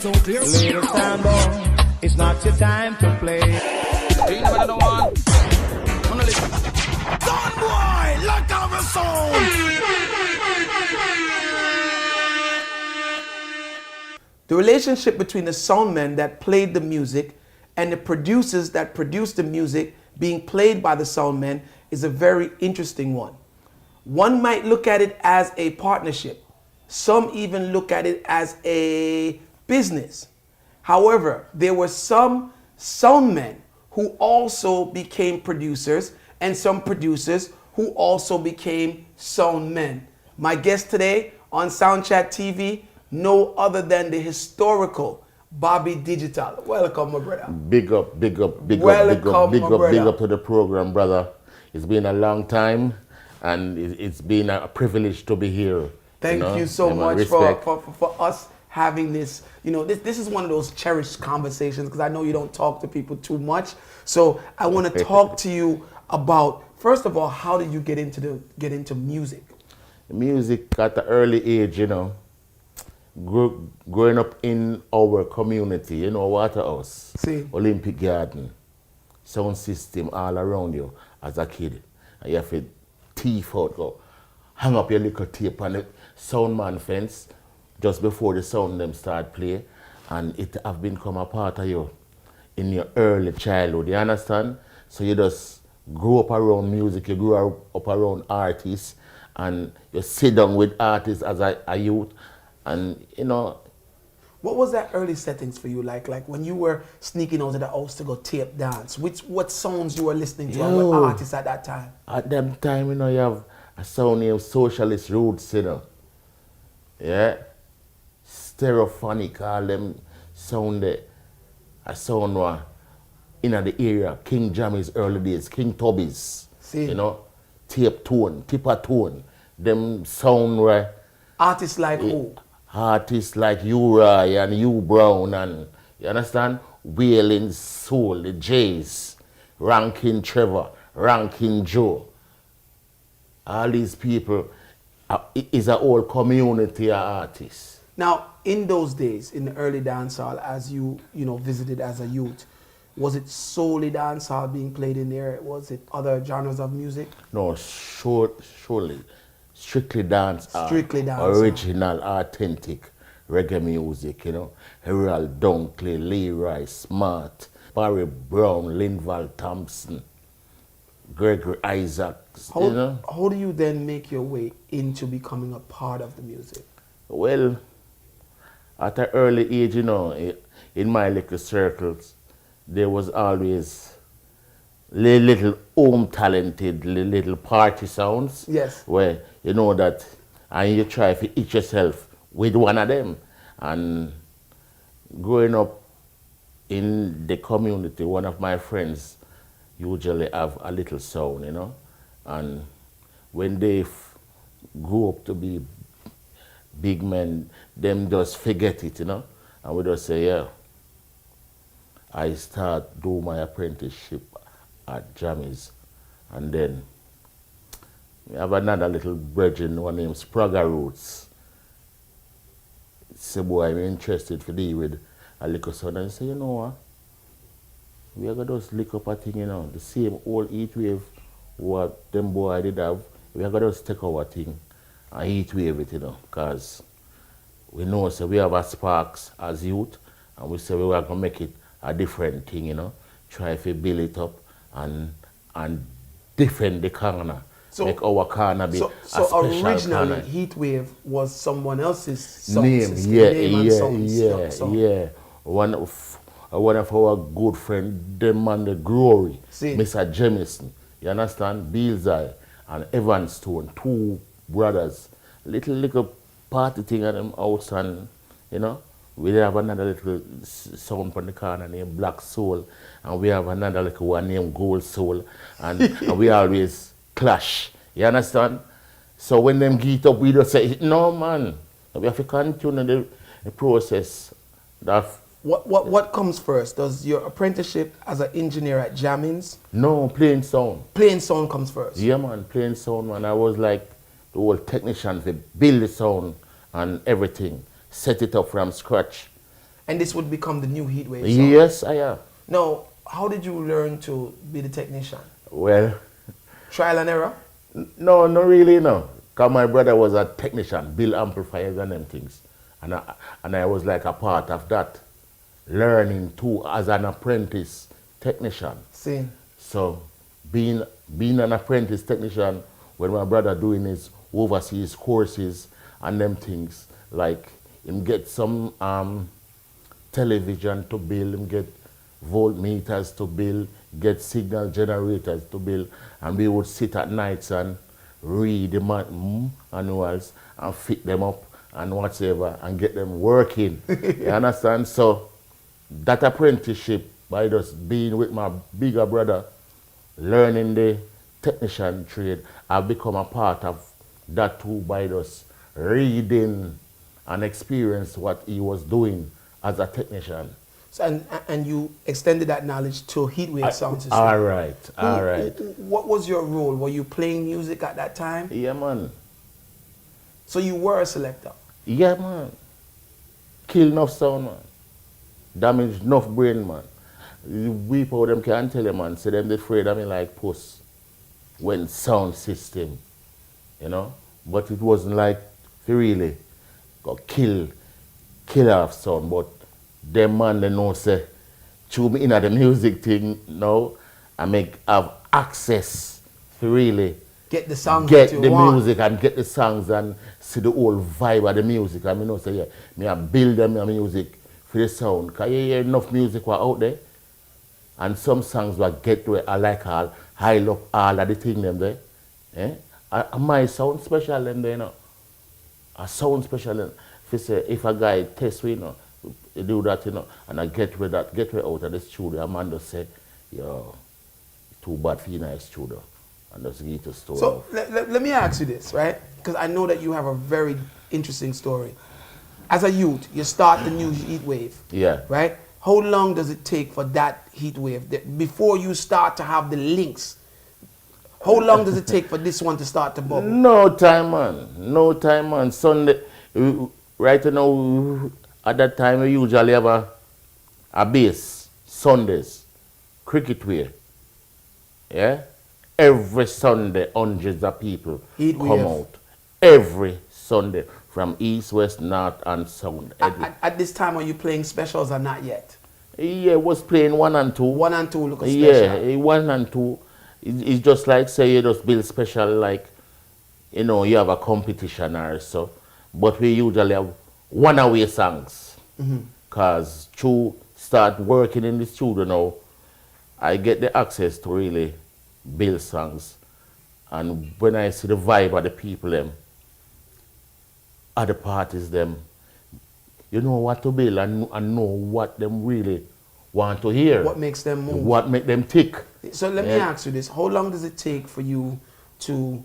so clear. Little stand on, it's not your time to play. Ain't another one. Wanna listen? Son boy, look out the sound. The relationship between the soundmen that played the music and the producers that produced the music being played by the soundmen is a very interesting one. One might look at it as a partnership. Some even look at it as a business. However, there were some soundmen who also became producers and some producers who also became soundmen. My guest today on Soundchat TV, no other than the historical Bobby Digital. Welcome, my brother. Big up to the program, brother. It's been a long time, and it's been a privilege to be here. Thank you so much for us having this. You know, this is one of those cherished conversations because I know you don't talk to people too much. So I want to talk to you about, first of all, how did you get into music? Music at the early age, you know. Growing up in our community, you know, Waterhouse, Olympic Garden, sound system all around you as a kid. And you have to teeth out, go hang up your little tape on the soundman fence just before the sound them start play, and it have become a part of you in your early childhood, you understand? So you just grow up around music, you grow up around artists, and you sit down with artists as a youth. And you know, what was that early settings for you like when you were sneaking out of the house to go tape dance? What songs you were listening to and what artists at that time? At that time, you know, you have a sound named Socialist Roots, you know. Yeah. Stereophonic, all them sound there. A sound one in the area, King Jammy's early days, King Tubby's, you know, tape tone, tipper tone, them sound where artists like who? Artists like Uri and U Brown and, you understand? Wailing Soul, the Jays, Rankin Trevor, Rankin Joe. All these people is a whole community of artists. Now, in those days, in the early dancehall, as you visited as a youth, was it solely dancehall being played in there? Was it other genres of music? No, surely. Strictly dancehall. Strictly dancehall. Original, authentic reggae music, you know. Harold Dunkley, Leroy Smart, Barry Brown, Linval Thompson, Gregory Isaacs, you know. How do you then make your way into becoming a part of the music? Well, at an early age, you know, in my little circles, there was always little home talented, little party sounds. Yes. Where you know that, and you try to hit yourself with one of them. And growing up in the community, one of my friends usually have a little sound, you know. And when they grew up to be big men, them just forget it, you know. And we just say, yeah, I start do my apprenticeship at Jammy's, and then we have another little brethren, one named Sprague Roots. Say, boy, I'm interested to deal with a liquor son. And I say, you know what? We are going to just lick up a thing, you know, the same old Heatwave what them boy did have. We are going to just take our thing and Heatwave it, you know, because we know, so we have a sparks as youth, and we say we are going to make it a different thing, you know, try to build it up and defend the corner. So, make our corner be a special corner. So originally, Heatwave was someone else's name. Yeah. One of our good friend, the man, the glory, Mr. Jamison. You understand? Beelzai and Evan Stone, two brothers. Little party thing at them house, and you know, we have another little sound from the corner named Black Soul, and we have another little one named Gold Soul, and we always clash. You understand? So when them get up, we just say, no man, we have to continue the process. What comes first? Does your apprenticeship as an engineer at Jammy's? No, playing sound. Playing sound comes first? Yeah man, playing sound, man. I was like the whole technician to build the sound and everything. Set it up from scratch. And this would become the new Heatwave sound? Yes, I am. Now, how did you learn to be the technician? Well, trial and error? No, not really, no. Because my brother was a technician, build amplifiers and them things. And I was like a part of that, learning too as an apprentice technician. See. So being an apprentice technician, when my brother doing his overseas courses and them things, like him get some television to build, him get voltmeters to build, get signal generators to build, and we would sit at nights and read the manuals and fit them up and whatever and get them working. You understand? So that apprenticeship, by just being with my bigger brother, learning the technician trade, I've become a part of that too by just reading and experience what he was doing as a technician. So, and you extended that knowledge to Heatwave sound system. All right, all right. What was your role? Were you playing music at that time? Yeah, man. So you were a selector? Yeah, man. Kill enough sound, man. Damage enough brain, man. People them can't tell you, man. Say them they afraid of me like puss. When sound system, you know. But it wasn't like really got kill off sound, but them man they know say chew me in at the music thing now and have access to really get the songs, get the music and get the songs and see the whole vibe of the music. I mean, know say yeah, me I build them music for the sound. Cause you hear enough music were out there, and some songs will get to it. I like all high up all of the thing them there. Eh? My sound special them there, you know. A sound special. If a guy test me, you know, do that, you know, and I get rid out of the studio, a man just say, yo, too bad for you in the studio. And just give it a story. So let me ask you this, right? Because I know that you have a very interesting story. As a youth, you start the new Heatwave. Yeah. Right? How long does it take for that Heatwave, before you start to have the links? How long does it take for this one to start to bubble? No time, man. No time, man. Sunday, right now, at that time, we usually have a base, Sundays, cricket wear. Yeah? Every Sunday, hundreds of people come out. Every Sunday, from east, west, north, and south. At this time, are you playing specials or not yet? Yeah, was playing 1 and 2. 1 and 2 look special. Yeah, 1 and 2. It's just like, say, you just build special, like, you know, you have a competition or so. But we usually have one away songs. Because to start working in the studio now, I get the access to really build songs. And when I see the vibe of the people, them, at the parties, them, you know what to build and know what them really want to hear. What makes them move. What make them tick. So let me ask you this. How long does it take for you to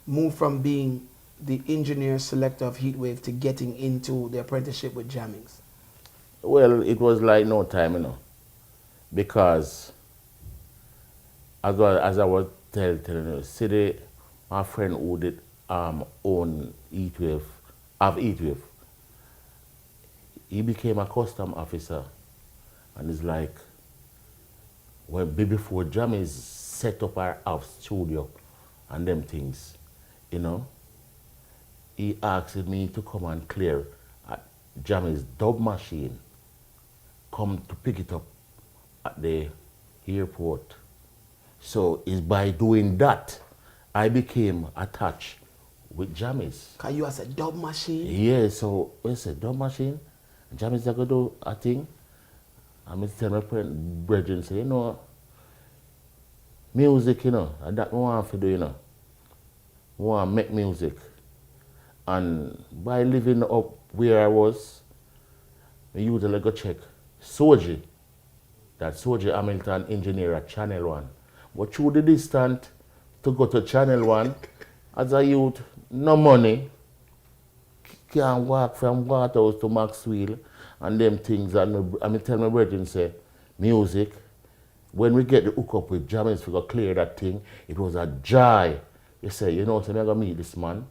move from being the engineer selector of Heatwave to getting into the apprenticeship with Jammings? Well, it was like no time, you know. Because as I was telling you, see my friend who did own Heatwave, he became a custom officer, and it's like before Jammy set up our house studio and them things, you know, he asked me to come and clear Jammy's dub machine, come to pick it up at the airport. So it's by doing that I became attached with Jammy's. Cause you as a dub machine? Yeah, so when I said dub machine, Jammy's are going to do a thing. And I tell my friend, brethren, say, you know, music, you know, and that I want to do, you know. I want to make music. And by living up where I was, I usually go check Soji, that Soji Hamilton engineer at Channel 1. But through the distance to go to Channel 1, as a youth, no money, can't walk from Waterhouse to Maxwell and them things. And I tell my brethren, say, music, when we get the hook up with Jammys, we go clear that thing, it was a joy. You say, you know, so I'm going to meet this man,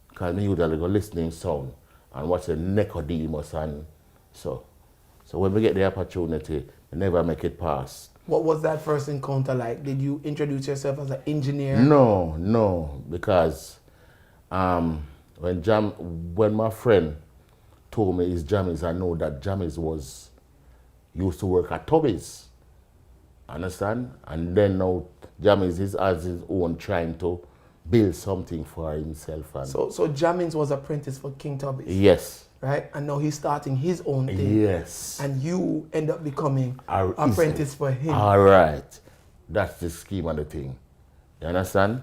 because I usually go listening sound and watch the Nicodemus and so. So when we get the opportunity, we never make it pass. What was that first encounter like? Did you introduce yourself as an engineer? No, because when my friend told me it's Jammies, I know that Jammies used to work at Tubby's. Understand? And then now Jammies is as his own trying to build something for himself. And so Jammins was apprentice for King Tubby's. Yes. Right? And now he's starting his own thing. Yes. And you end up becoming apprentice for him. All right. That's the scheme of the thing. You understand?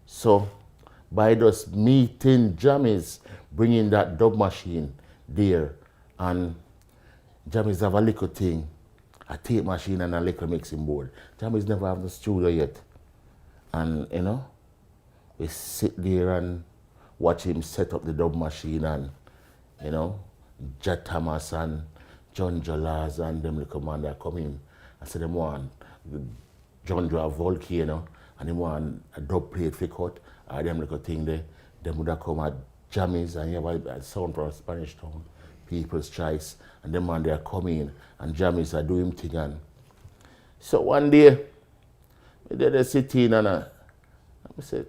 So by just meeting Jammies, bringing that dub machine there, and Jammies have a little thing, a tape machine and a little mixing board. Jammies never have the studio yet. And you know, we sit there and watch him set up the dub machine, and you know, Jet Thomas and John Jolas and them little man that come in. I said them want John Joe Volcano and them want a dub plate for cut, or them little thing there. Them would have come at Jammies and you have a sound from Spanish Town, People's Choice, and them man they are coming and Jammies are doing thing. And so one day, they sitting and I said,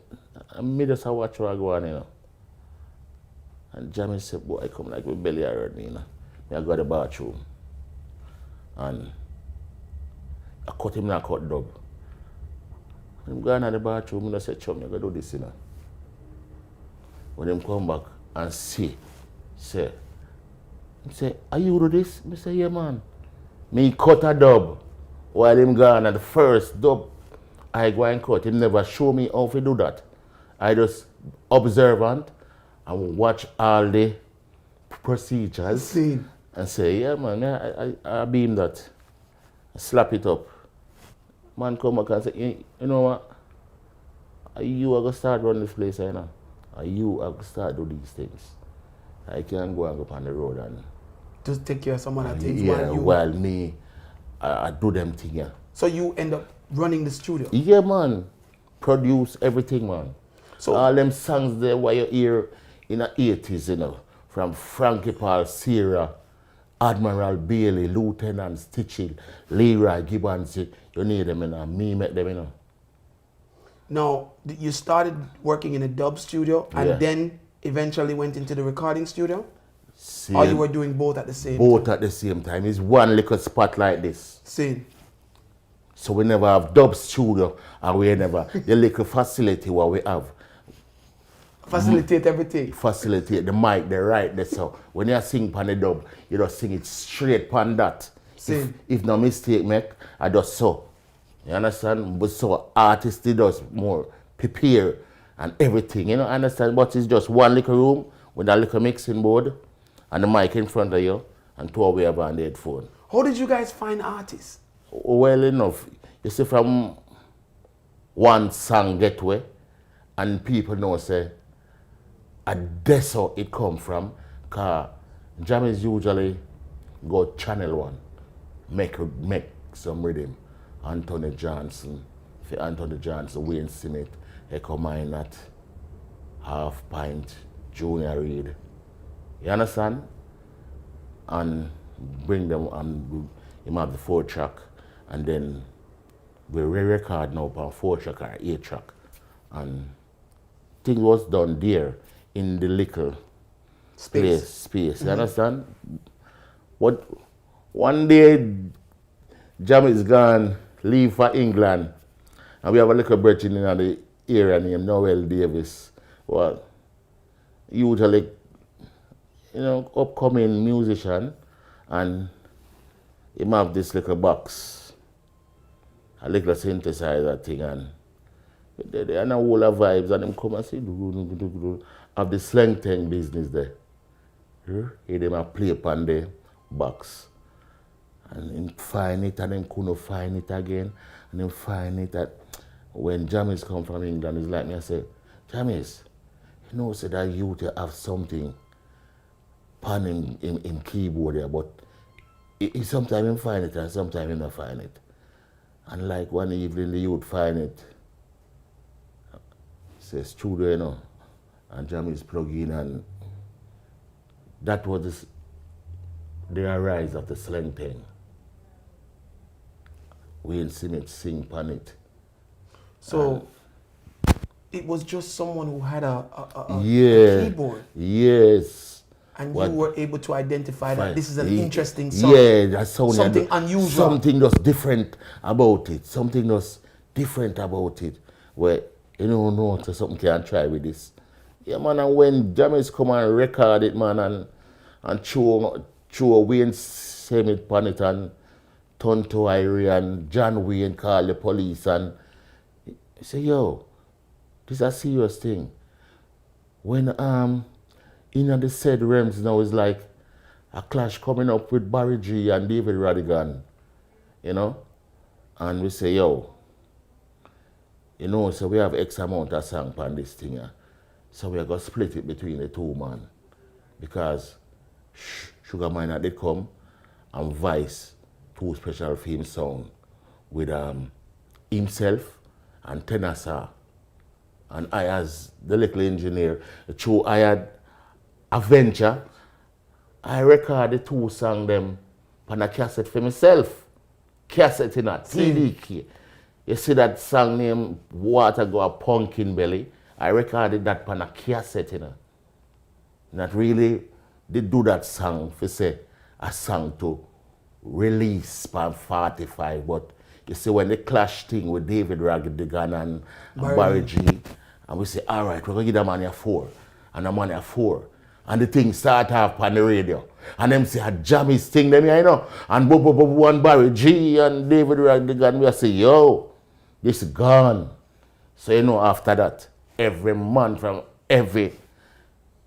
I just watch what I go on, you know. And Jammy said, boy, I come like with belly hurt me, you know. I go to the bathroom. And I cut him in a cut dub. I'm going to the bathroom and I said, chum, you gotta do this, you know. When him come back and say, he say, are you do this? I say, yeah, man. Me cut a dub while him gone, and the first dub I go and cut, him never show me how to do that. I just observant and watch all the procedures and say, yeah, man, I beam that. I slap it up. Man come back and say, you know what? Are you going to start running this place, you know? Are you going to start do these things? I can't go and go on the road and just take care of some other things while me, I do them things, yeah. So you end up running the studio? Yeah, man. Produce everything, man. So all them songs there what you hear in the 80s, you know, from Frankie Paul, Sierra, Admiral Bailey, Lieutenant Stitchell, Leroy Gibbons, you need them, you know, me make them, you know. Now, you started working in a dub studio and then eventually went into the recording studio? Or you were doing both at the same time? Both at the same time. It's one little spot like this. Same. So we never have dub studio and we never, the little facility what we have. Facilitate everything. Facilitate the mic, the right, the so when you sing pan the dub, you just sing it straight pan that. If no mistake make, I just so. You understand? But so artists they does more prepare and everything, you know, understand? But it's just one little room with a little mixing board and the mic in front of you and two away on the headphone. How did you guys find artists? Well enough. You see from one song Getaway and people know say that's how it come from, because Jammies usually go channel one, make some rhythm. Anthony Johnson, Wayne Smith, they come in at Half Pint, Junior Reid. You understand? And bring them and him have the 4-track, and then we re-record now on 4-track or 8-track. And things was done there in the little space. You understand? What one day Jammy is gone, leave for England, and we have a little brethren in the area named Noel Davis. Well, usually, you know, upcoming musician, and he have this little box, a little synthesizer thing, and they are now all the vibes, and them come and say, have the slang thing business there. He them a play upon the box. And then find it, and then couldn't find it again, and then find it that when Jammies come from England, it's like me, I say, Jammies, you know, say that you to have something pan in keyboard there, but sometimes you find it and sometimes you don't find it. And like one evening the youth find it, say studio, you know, and Jammies plug in, and that was this the arise of the slang thing. Wayne Smith sing pan it. So it was just someone who had a keyboard. Yes. And you were able to identify that this is an interesting song. Yeah, that's something unusual. Something that's different about it. Something that's different about it. Where you don't know so something can try with this. Yeah, man, and when Jammies come and record it, man, and show Wayne Smith pan it and Tonto Irie and John Wayne call the police and say, yo, this is a serious thing. When in the said realms now is like a clash coming up with Barry G and David Radigan, you know? And we say, yo, you know, so we have X amount of song on this thing. Yeah? So we are going to split it between the two, man. Because Sugar Miner did come and Vice, two special film song with himself and Tenasa. And I, as the little engineer, I had a venture. I recorded two songs them on a cassette for myself. Cassette in a TDK. You see that song named Water Go a Pumpkin Belly? I recorded that on a cassette, you know. Not really did do that song for say a song to release on 45, but you see when the clash thing with David Radigan and Barry G, and we say, all right, we're going to give them money a 4, and a money a 4. And the thing start off on the radio. And them say, Jammy's thing, them, you know. And one Barry G and David Radigan, we say, yo, this is gone. So, you know, after that, every man from every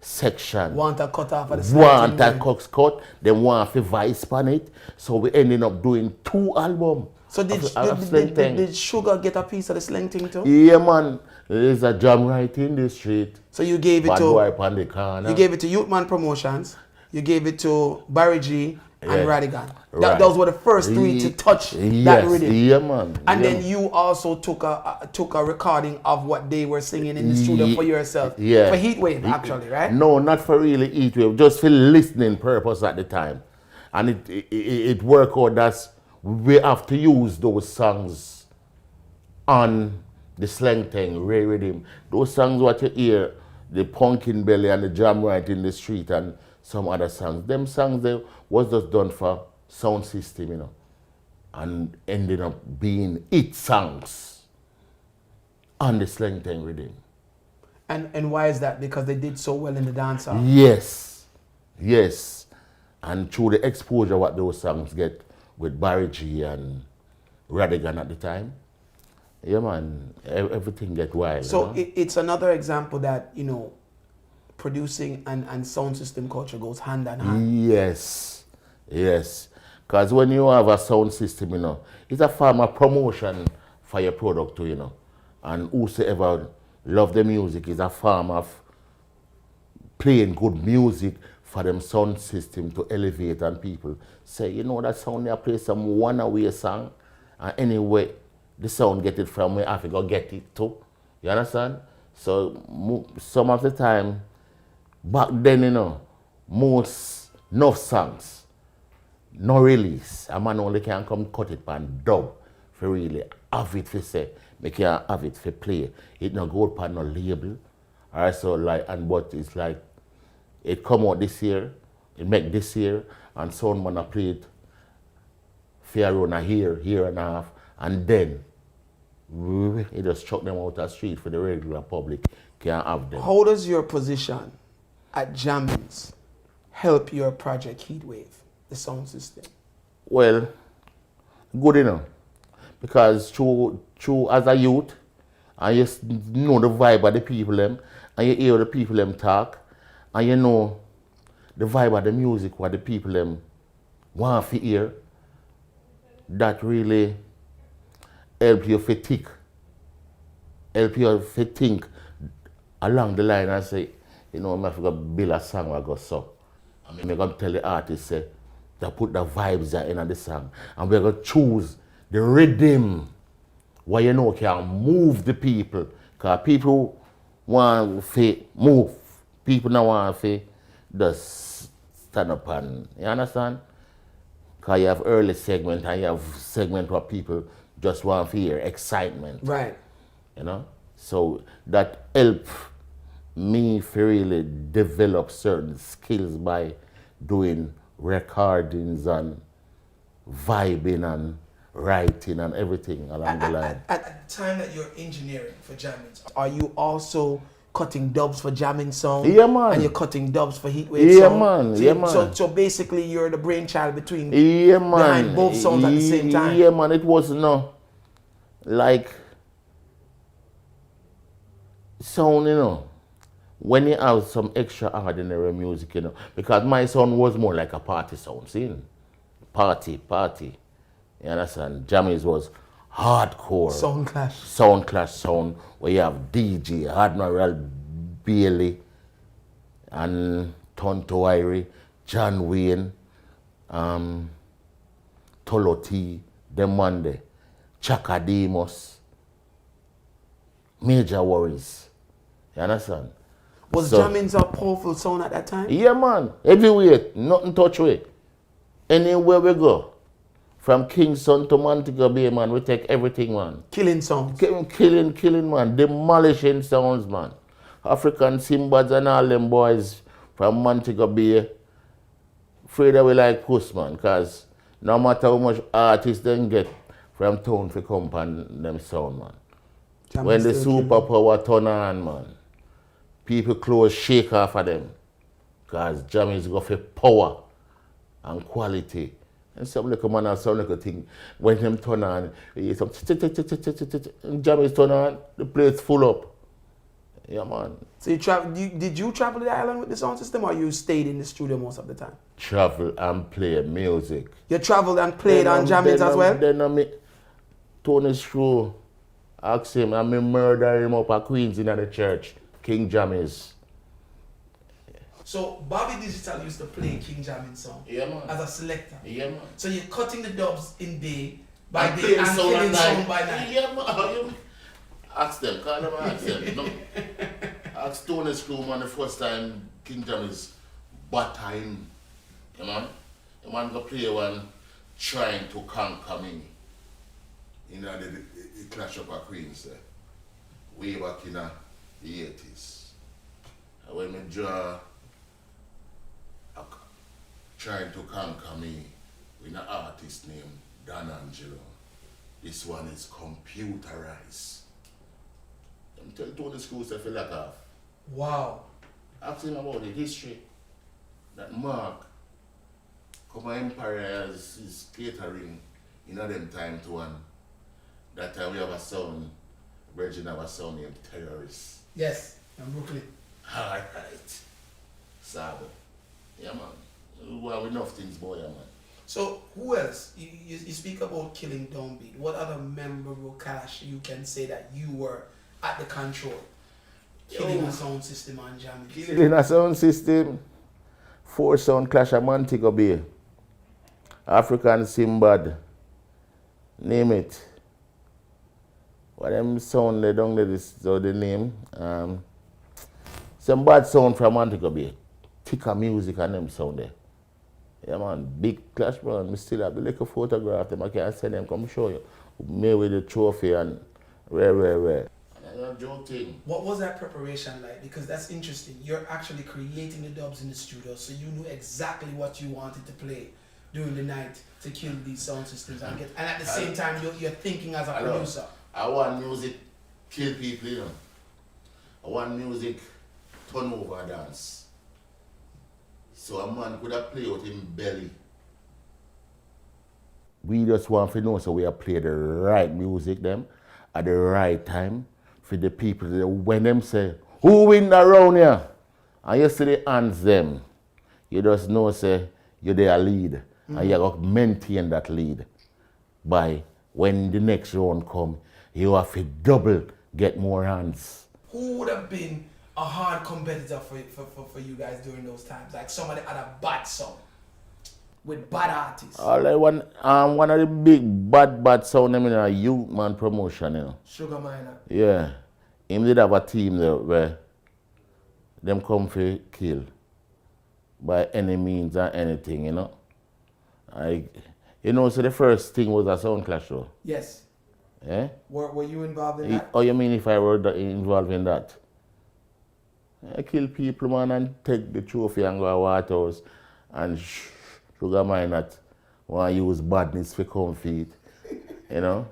section want a cut off of the want a cut, then want a Vice on it. So we ended up doing 2 albums. So did Sugar get a piece of the slang thing too? Yeah, man. There's a jam right in the street. So you gave it Bad to boy on the corner. You gave it to Youthman Promotions. You gave it to Barry G and Radigan. Right. Those were the first 3 to touch that rhythm. Yeah, man. And then you also took a recording of what they were singing in the studio for yourself. Yeah. For Heatwave, actually, right? No, not for really Heatwave. Just for listening purpose at the time. And it worked out that we have to use those songs on the slang thing, Ray Rhythm. Those songs what you hear, the Pumpkin Belly and the Jam Right in the Street and some other songs. Them songs they was just done for sound system, you know. And ended up being hit songs on the slang thing rhythm. And why is that? Because they did so well in the dancehall. Yes. Yes. And through the exposure what those songs get with Barry G and Radigan at the time, yeah, man, everything get wild. So you know? it's another example that, you know, producing and sound system culture goes hand in hand. Yes, yes. Because when you have a sound system, you know, it's a form of promotion for your product too, you know. And whosoever love the music is a form of playing good music for them sound system to elevate and people say, you know, that sound they play some one-away song, and anyway, the sound get it from where I have to go get it too. You understand? So some of the time, back then, you know, enough songs, no release. A man only can come cut it and dub for really have it for say, make you have it for play. It no go upon no label. Alright, so like, but it's like, it come out this year, it make this year, and someone wanna play it fair around a year and a half, and then it just chuck them out the street for the regular public can't have them. How does your position at Jammy's help your project Heatwave, the sound system? Well, good enough. Because through as a youth, and you know the vibe of the people them, and you hear the people them talk, and you know the vibe of the music what the people them want to hear, that really help you to think. Help you to think along the line and say, you know, I'm going to build a song I go so. I mean, I'm going to tell the artist say, to put the vibes in the song. And we're going to choose the rhythm where you know can move the people. Because people want to move. People don't want to just stand up and, you understand? Because you have early segment and you have segment where people just want to hear excitement. Right. You know? So that help me to really develop certain skills by doing recordings and vibing and writing and everything along the line. At the time that you're engineering for jamming, are you also cutting dubs for jamming song? Yeah, man. And you're cutting dubs for Heatwave song? Man. So, Yeah, man. So basically you're the brainchild between Yeah, man. behind both songs at the same time? Yeah, man. It was no like sound, you know, when you have some extraordinary music, you know, because my sound was more like a party sound, see? Party. You understand? Jammy's was hardcore. Sound clash sound, where you have DJ, Admiral Bailey, and Tonto Irie, John Wayne, Toloti, Demande, Chakademos, Major Worries. You understand? Was jamming's a powerful sound at that time? Yeah, man. Everywhere, nothing touch with. Anywhere we go. From Kingston to Montego Bay, man, we take everything, man. Killing songs. Killing, man. Demolishing sounds, man. African Simbads and all them boys from Montego Bay, afraid that we like puss, man, because no matter how much artists they get from town to come on them sound, man. When the superpower turn on, man, people close shake off of them. Because Jammy's got for power and quality. And some little man and some little thing, when them turn on, you some and Jammy's turn on, the place full up. Yeah, man. So did you travel the island with the sound system, or you stayed in the studio most of the time? Travel and play music. You traveled and played on jammings as well? Then me, Tony Shrew asked him, and me murder him up at Queens in the church, King Jammy's. So Bobby Digital used to play King Jammy's song as a selector. Yeah, man. So you're cutting the dubs in day by day and killing song by night. Yeah, man. Ask them, call them ask them. No. Ask Tony Shrew, man, the first time King Jammy's butter him. You know? The man go play one trying to conquer me. You know, the clash up at Queens there. Way back in the 80s. And when me draw trying to conquer me with an artist named Dan Angelo. This one is computerized. I'm telling Tony Shrew to feel like off. Wow. Ask him about the history that Mark come Empire is catering in them time to one. That time we have a son, Virgin have a son named Terrorist. Yes, in Brooklyn. Alright. Sabo. Yeah, man. We have enough things, boy, yeah, man. So, who else? You speak about killing Downbeat. What other memorable clash you can say that you were at the control? Killing a sound system and jamming. Killing a sound system. 4 sound clash at Montego Bay. African Simbad. Name it. What them sound they don't let this so the name. Some bad sound from Montego Bay. Thicker music and them sound there. Yeah, man, big clash, man. I still have the little photograph them. I can send them, come show you. Me with the trophy and rare. That's a joke thing. What was that preparation like? Because that's interesting. You're actually creating the dubs in the studio, so you knew exactly what you wanted to play during the night to kill these sound systems and at the same time you're thinking as a producer. I want music kill people, you know. I want music turn over dance. So a man could have played out in belly. We just want to know so we have played the right music them at the right time for the people. When them say, who win around here? And you see the hands them, you just know say you're their lead. And you got to maintain that lead. By when the next round come, you have to double get more hands. Who would have been a hard competitor for you guys during those times? Like somebody had a bad song with bad artists. One of the big bad sound in a youth man promotion, you know. Sugar Miner. Yeah. Him did have a team there where them come for kill by any means or anything, you know. You know, so the first thing was a sound clash show. Yes. Eh? Were you involved in that? Oh, you mean if I were involved in that? I kill people, man, and take the trophy and go to White House and sugar mine that want to use badness for comfort, you know?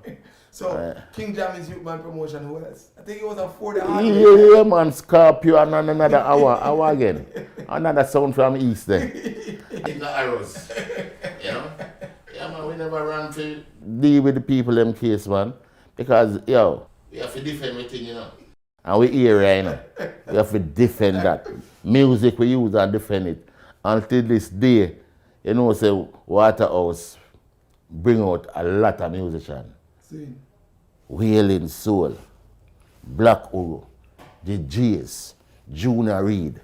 So, King Jammy's Youth Man promotion, who else? I think it was a 40 Yeah, man, Scorpio and another hour again. Another sound from East then. In the arrows, you know? Yeah, man, we never run to deal with the people in case, man. Because, yo, we have to defend everything, you know. And we here, you know. We have to defend that. Music we use and defend it. Until this day, you know, say Waterhouse bring out a lot of musicians. Wailing Soul, Black Uru, the Jays, Junior Reed,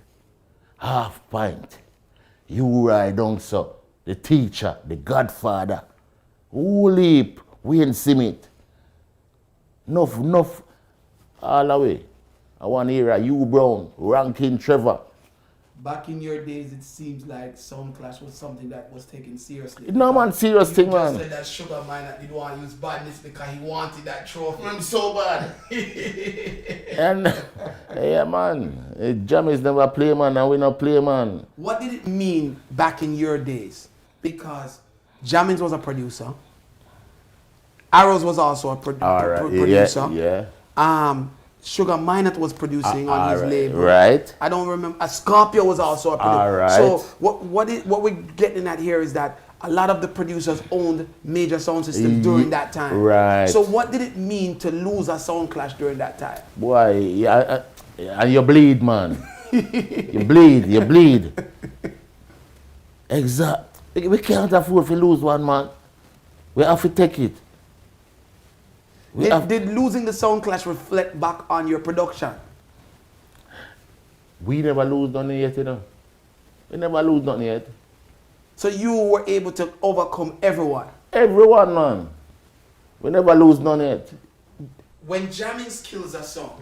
Half Pint, You Ride Down So, The Teacher, The Godfather, Leap, Wayne Simit. Enough, all the way. I want to hear a U Brown, Rankin Trevor. Back in your days, it seems like Sound Clash was something that was taken seriously. No, man, serious thing, man. You just said that Sugar Man that didn't want to use badness because he wanted that trophy. I'm so bad. And, yeah, man, Jammy's never play, man, and we not play, man. What did it mean back in your days? Because Jammins was a producer. Arrows was also a producer. Yeah. Sugar Minot was producing on his label. Right. I don't remember. Scorpio was also a producer. All right. So what we're getting at here is that a lot of the producers owned major sound systems during that time. Right. So what did it mean to lose a sound clash during that time? Boy, yeah, and you bleed, man. you bleed. Exact. We can't afford to lose one, man. We have to take it. Did losing the sound clash reflect back on your production? We never lose nothing yet, you know. We never lose nothing yet. So you were able to overcome everyone? Everyone, man. We never lose nothing yet. When Jammins kills a song,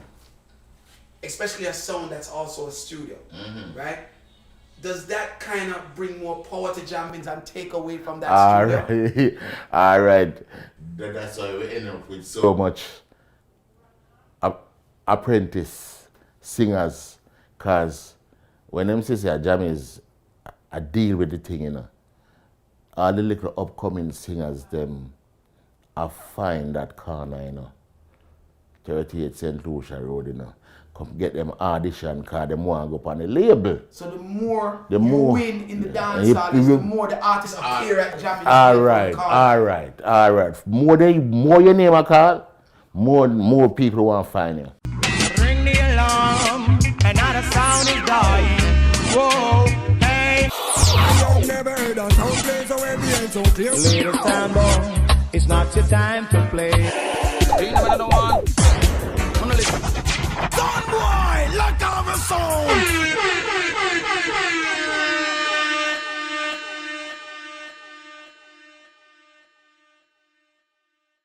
especially a song that's also a studio, right? Does that kind of bring more power to Jammins and take away from that studio? All right. That's why we end up with so much apprentice singers, because when them say Jammys, I deal with the thing, you know. All the little upcoming singers, them, I find that corner, you know. 38 St. Lucia Road, you know. Come get them audition because they want to go up on the label. So the more you win in the dancehall, the more the artists appear at Jammy. All right. More your name I call, more people want to find you. Ring the alarm, another sound is dying. Whoa, hey. I've never heard a sound play so heavy and so clear. Little Sambo, it's not your time to play. Ain't nobody don't want. Wanna listen.